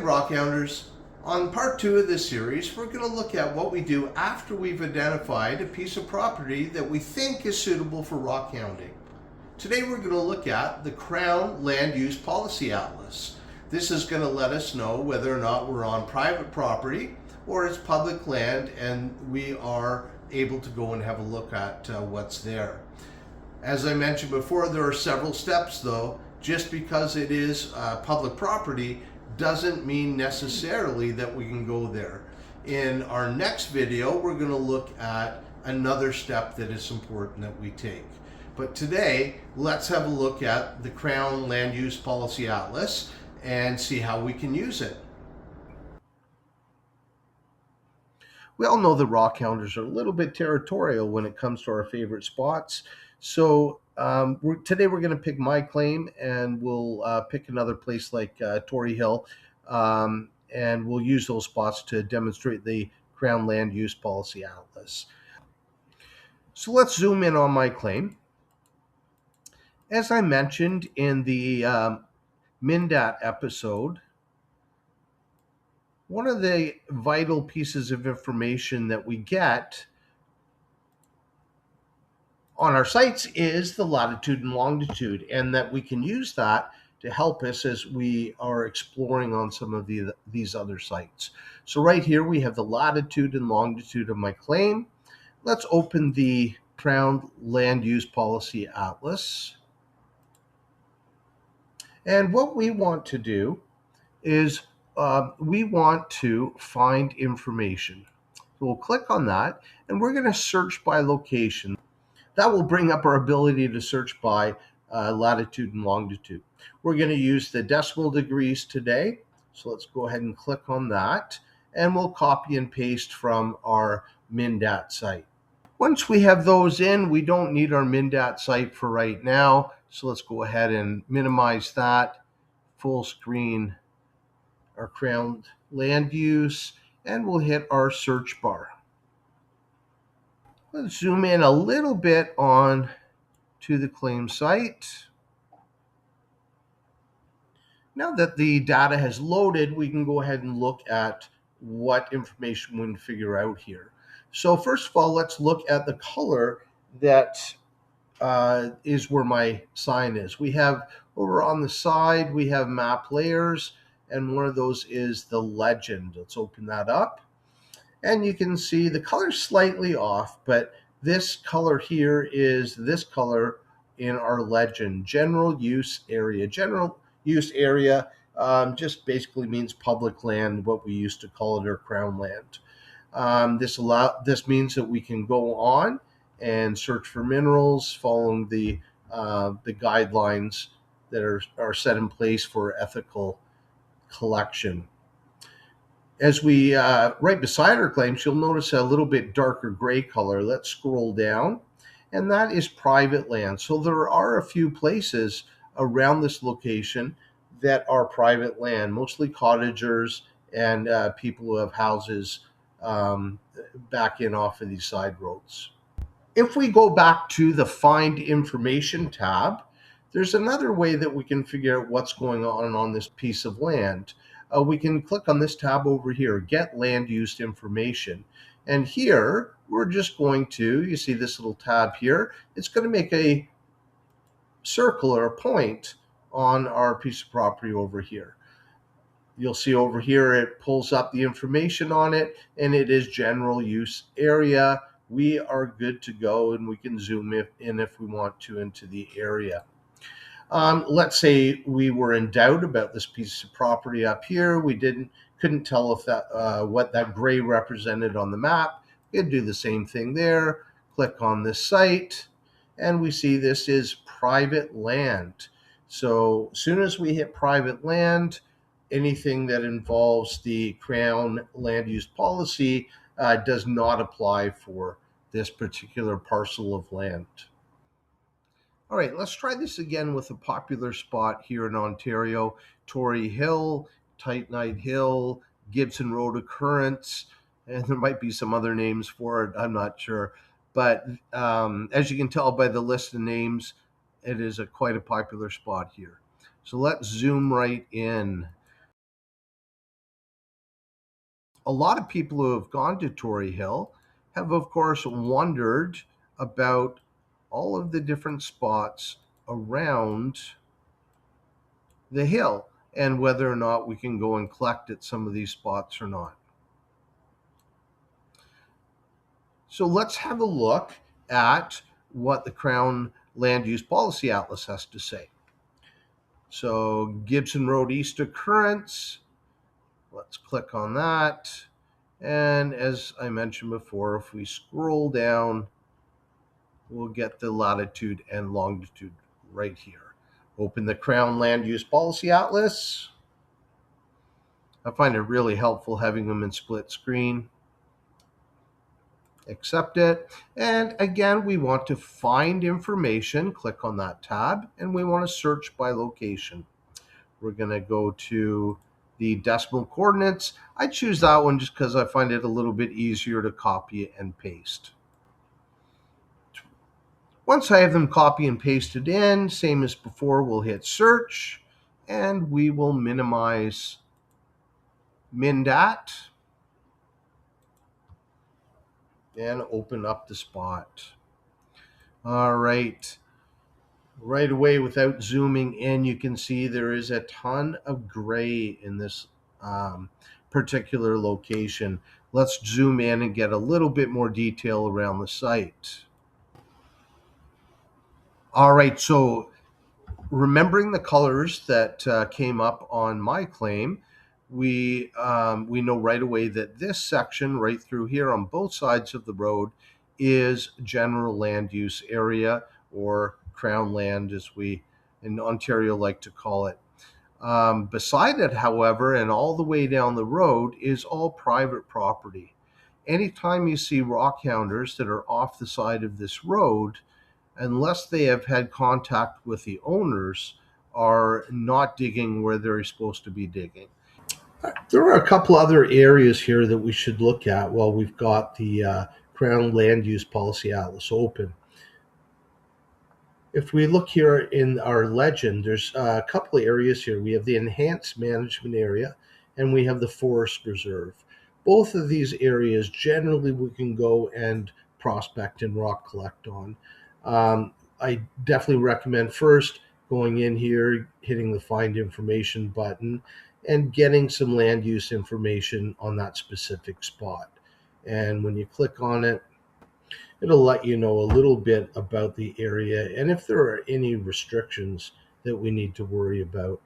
Rockhounders. On part 2 of this series, we're going to look at what we do after we've identified a piece of property that we think is suitable for rockhounding. Today we're going to look at the Crown Land Use Policy Atlas. This is going to let us know whether or not we're on private property or it's public land, and we are able to go and have a look at what's there. As I mentioned before, there are several steps though. Just because it is public property doesn't mean necessarily that we can go there. In our next video, we're going to look at another step that is important that we take. But today, let's have a look at the Crown Land Use Policy Atlas and see how we can use it. We all know the Rockhounders are a little bit territorial when it comes to our favorite spots. So today we're going to pick my claim, and we'll pick another place like Tory Hill, and we'll use those spots to demonstrate the Crown Land Use Policy Atlas. So let's zoom in on my claim. As I mentioned in the MNDAT episode, one of the vital pieces of information that we get on our sites is the latitude and longitude, and that we can use that to help us as we are exploring on some of these other sites. So right here we have the latitude and longitude of my claim. Let's open the Crown Land Use Policy Atlas. And what we want to do is we want to find information. So we'll click on that, and we're going to search by location. That will bring up our ability to search by latitude and longitude. We're going to use the decimal degrees today. So let's go ahead and click on that, and we'll copy and paste from our MNDAT site. Once we have those in, we don't need our MNDAT site for right now. So let's go ahead and minimize that, full screen our Crown Land Use, and we'll hit our search bar. Let's zoom in a little bit on to the claim site. Now that the data has loaded, we can go ahead and look at what information we can figure out here. So first of all, let's look at the color that is where my sign is. We have over on the side, we have map layers, and one of those is the legend. Let's open that up. And you can see the color's slightly off, but this color here is this color in our legend, general use area. General use area just basically means public land, what we used to call it, or crown land. This means that we can go on and search for minerals following the guidelines that are set in place for ethical collection. As we, right beside our claims, you'll notice a little bit darker gray color. Let's scroll down, and that is private land. So there are a few places around this location that are private land, mostly cottagers and people who have houses back in off of these side roads. If we go back to the Find Information tab, there's another way that we can figure out what's going on this piece of land. We can click on this tab over here, Get Land Use Information. And here, we're just going to, you see this little tab here, it's going to make a circle or a point on our piece of property over here. You'll see over here, it pulls up the information on it, and it is general use area. We are good to go, and we can zoom in if we want to into the area. Let's say we were in doubt about this piece of property up here. We couldn't tell if that what that gray represented on the map. We could do the same thing there. Click on this site, and we see this is private land. So as soon as we hit private land, anything that involves the Crown Land Use Policy does not apply for this particular parcel of land. All right, let's try this again with a popular spot here in Ontario, Tory Hill, Tight Night Hill, Gibson Road Occurrence, and there might be some other names for it, I'm not sure. But as you can tell by the list of names, it is quite a popular spot here. So let's zoom right in. a lot of people who have gone to Tory Hill have, of course, wondered about all of the different spots around the hill and whether or not we can go and collect at some of these spots or not. So let's have a look at what the Crown Land Use Policy Atlas has to say. So Gibson Road East occurrence, let's click on that. And as I mentioned before, if we scroll down, we'll get the latitude and longitude right here. Open the Crown Land Use Policy Atlas. I find it really helpful having them in split screen. Accept it. And again, we want to find information. Click on that tab, and we want to search by location. We're going to go to the decimal coordinates. I choose that one just because I find it a little bit easier to copy and paste. Once I have them copy and pasted in, same as before, we'll hit search, and we will minimize MinDat and open up the spot. All right. Right away, without zooming in, you can see there is a ton of gray in this particular location. Let's zoom in and get a little bit more detail around the site. All right, so remembering the colors that came up on my claim, we know right away that this section right through here on both sides of the road is general land use area, or Crown land as we in Ontario like to call it. Beside it, however, and all the way down the road is all private property. Anytime you see rockhounders that are off the side of this road, unless they have had contact with the owners, are not digging where they're supposed to be digging. There are a couple other areas here that we should look at while we've got the Crown Land Use Policy Atlas open. If we look here in our legend, there's a couple of areas here. We have the Enhanced Management Area, and we have the Forest Reserve. Both of these areas, generally, we can go and prospect and rock collect on. I definitely recommend first going in here, hitting the Find Information button, and getting some land use information on that specific spot. And when you click on it, it'll let you know a little bit about the area and if there are any restrictions that we need to worry about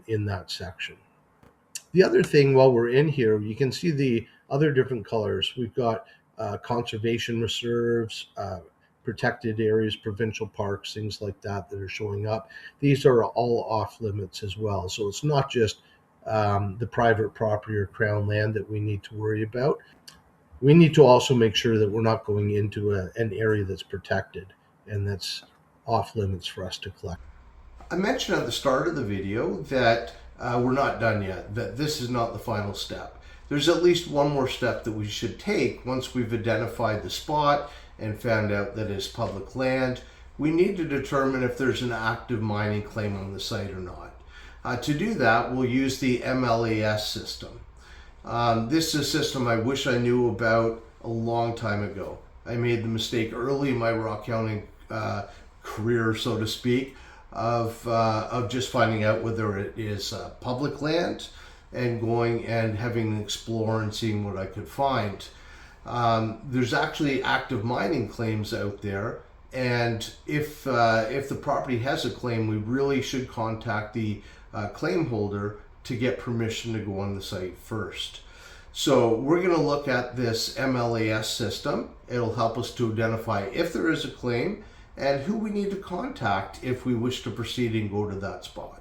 in that section. The other thing, while we're in here, you can see the other different colors. We've got conservation reserves, protected areas, provincial parks, things like that that are showing up. These are all off limits as well. So it's not just the private property or Crown land that we need to worry about. We need to also make sure that we're not going into an area that's protected and that's off limits for us to collect. I mentioned at the start of the video that we're not done yet, that this is not the final step. There's at least one more step that we should take once we've identified the spot and found out that it's public land. We need to determine if there's an active mining claim on the site or not. To do that, we'll use the MLAS system. This is a system I wish I knew about a long time ago. I made the mistake early in my rockhounding career, so to speak, of just finding out whether it is public land and going and having an explore and seeing what I could find. There's actually active mining claims out there, and if the property has a claim, we really should contact the claim holder to get permission to go on the site first. So we're going to look at this MLAS system. It'll help us to identify if there is a claim and who we need to contact if we wish to proceed and go to that spot.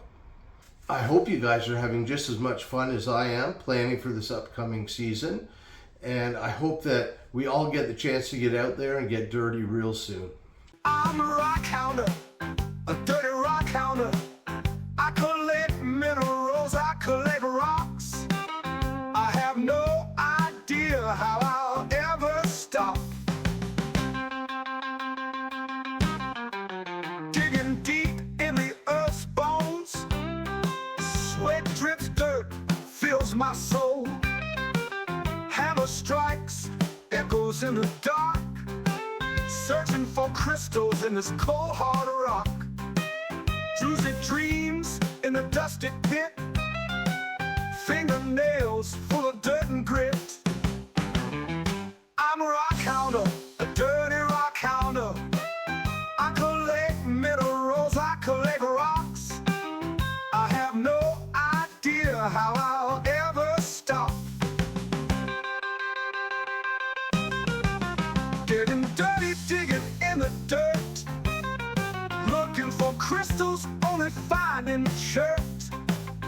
I hope you guys are having just as much fun as I am planning for this upcoming season, and I hope that we all get the chance to get out there and get dirty real soon. I'm a rockounder, a dirty rockounder. I collect minerals, I collect rocks. I have no idea how I'll ever stop. Digging deep in the earth's bones, sweat drips, dirt fills my soul. hours in the dark, searching for crystals in this cold hard rock. Druzy dreams in a dusty pit, fingernails full of dirt and grit. I'm a rockounder, a dirty rockounder. I collect minerals, I collect rocks. I have no idea how I'll ever stop. Getting dirty, digging in the dirt, looking for crystals, only finding shirt.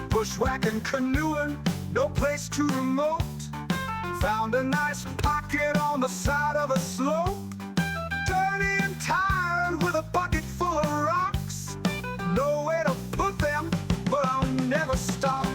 Bushwhacking, canoeing, no place too remote. Found a nice pocket on the side of a slope. Dirty and tired with a bucket full of rocks. Nowhere to put them, but I'll never stop.